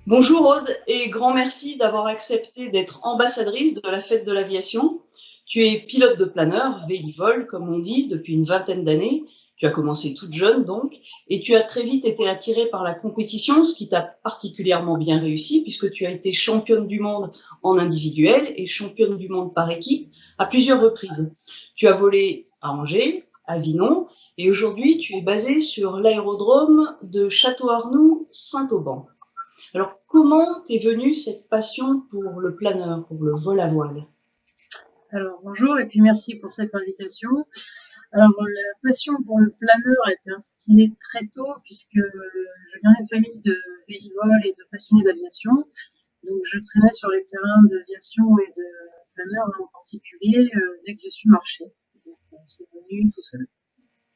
Bonjour Aude et grand merci d'avoir accepté d'être ambassadrice de la Fête de l'Aviation. Tu es pilote de planeur, Vélivol comme on dit, depuis une vingtaine d'années. Tu as commencé toute jeune donc, et tu as très vite été attirée par la compétition, ce qui t'a particulièrement bien réussi puisque tu as été championne du monde en individuel et championne du monde par équipe à plusieurs reprises. Tu as volé à Angers, à Avignon, et aujourd'hui tu es basée sur l'aérodrome de Château-Arnoux-Saint-Auban. Alors, comment t'es venue cette passion pour le planeur, pour le vol à voile? Alors bonjour et puis merci pour cette invitation. Alors la passion pour le planeur a été instillée très tôt puisque je viens d'une famille de vélivol et de passionnés d'aviation. Donc je traînais sur les terrains d'aviation et de planeur en particulier dès que je suis marché. Donc c'est venu tout seul.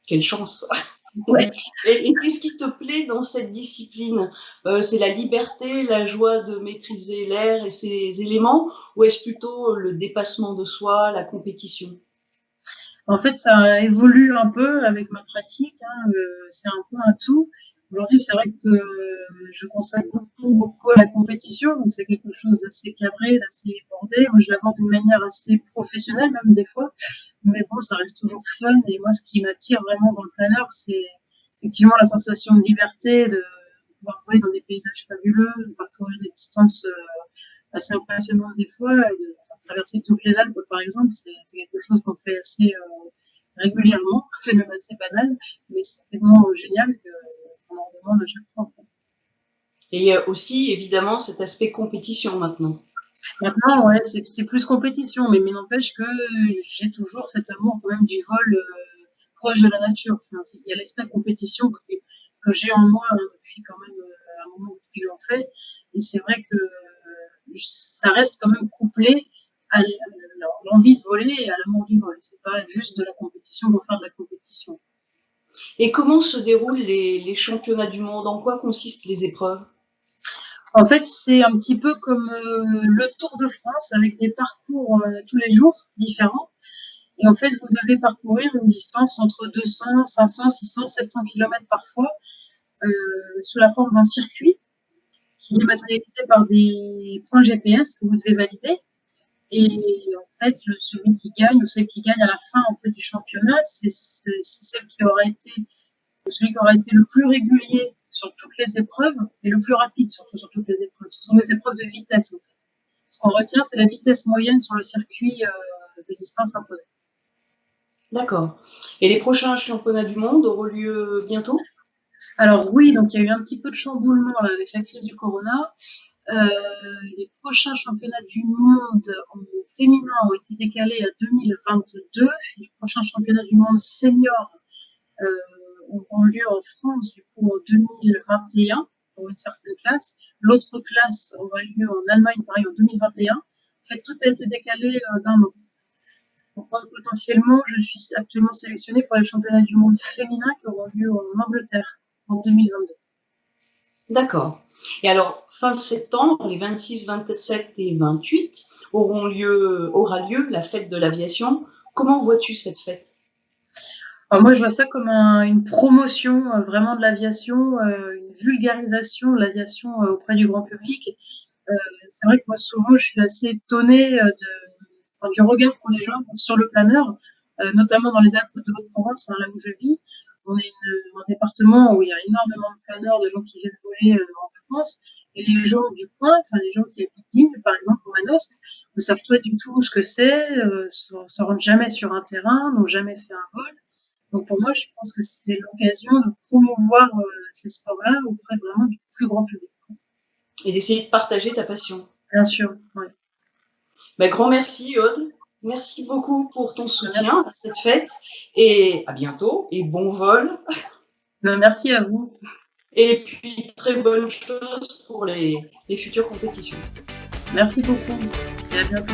Quelle chance! Ouais. Et qu'est-ce qui te plaît dans cette discipline? C'est la liberté, la joie de maîtriser l'air et ses éléments, ou est-ce plutôt le dépassement de soi, la compétition? En fait, ça évolue un peu avec ma pratique, hein, c'est un peu un tout. Aujourd'hui, c'est vrai que je consacre beaucoup à la compétition, donc c'est quelque chose d'assez cadré, d'assez bordé. Moi, je l'aborde d'une manière assez professionnelle, même des fois, mais bon, ça reste toujours fun. Et moi, ce qui m'attire vraiment dans le planeur, c'est effectivement la sensation de liberté, de pouvoir voler dans des paysages fabuleux, de parcourir des distances assez impressionnantes des fois, et de traverser toutes les Alpes, par exemple, c'est quelque chose qu'on fait assez régulièrement. C'est même assez banal, mais c'est tellement génial qu'on en demande à chaque fois. Et il y a aussi, évidemment, cet aspect compétition maintenant. Maintenant, ouais, c'est plus compétition, mais n'empêche que j'ai toujours cet amour quand même du vol proche de la nature. Enfin, il y a l'aspect compétition que j'ai en moi depuis quand même un moment depuis que j'en fais. Et c'est vrai que ça reste quand même couplé à l'envie de voler et à l'amour du vol. C'est pas juste de la compétition pour faire de la compétition. Et comment se déroulent les championnats du monde? En quoi consistent les épreuves? En fait, c'est un petit peu comme le Tour de France avec des parcours tous les jours différents. Et en fait, vous devez parcourir une distance entre 200, 500, 600, 700 km parfois sous la forme d'un circuit qui est matérialisé par des points GPS que vous devez valider. Et en fait, celui qui gagne ou celle qui gagne à la fin en fait, du championnat, c'est celle qui aura été, celui qui aura été le plus régulier sur toutes les épreuves et le plus rapide surtout sur toutes les épreuves. Ce sont des épreuves de vitesse. En fait. Ce qu'on retient, c'est la vitesse moyenne sur le circuit de distance imposée. D'accord. Et les prochains championnats du monde auront lieu bientôt? Alors oui, donc il y a eu un petit peu de chamboulement là, avec la crise du corona. Les prochains championnats du monde en féminin ont été décalés à 2022. Les prochains championnats du monde senior auront lieu en France du coup en 2021 pour une certaine classe. L'autre classe aura lieu en Allemagne pareil en 2021. En fait, tout a été décalé d'un an. Donc potentiellement, je suis actuellement sélectionnée pour les championnats du monde féminin qui auront lieu en Angleterre en 2022. D'accord. Et alors, fin septembre, les 26, 27 et 28, aura lieu la fête de l'aviation. Comment vois-tu cette fête? Alors moi, je vois ça comme une promotion vraiment de l'aviation, une vulgarisation de l'aviation auprès du grand public. C'est vrai que moi, souvent, je suis assez étonnée du regard qu'ont les gens sur le planeur, notamment dans les Alpes de Haute-Provence, hein, là où je vis. On est un département où il y a énormément de planeurs, de gens qui viennent voler en France. Et les gens du coin, enfin les gens qui habitent Digne, par exemple, ou Manosque, ne savent pas du tout ce que c'est, se rendent jamais sur un terrain, n'ont jamais fait un vol. Donc pour moi, je pense que c'est l'occasion de promouvoir ces sports-là auprès vraiment du plus grand public. Et d'essayer de partager ta passion. Bien sûr, ouais. Ben, grand merci, Aude. Merci beaucoup pour ton soutien à cette fête. Et à bientôt. Et bon vol. Merci à vous. Et puis, très bonne chose pour les futures compétitions. Merci beaucoup. Et à bientôt.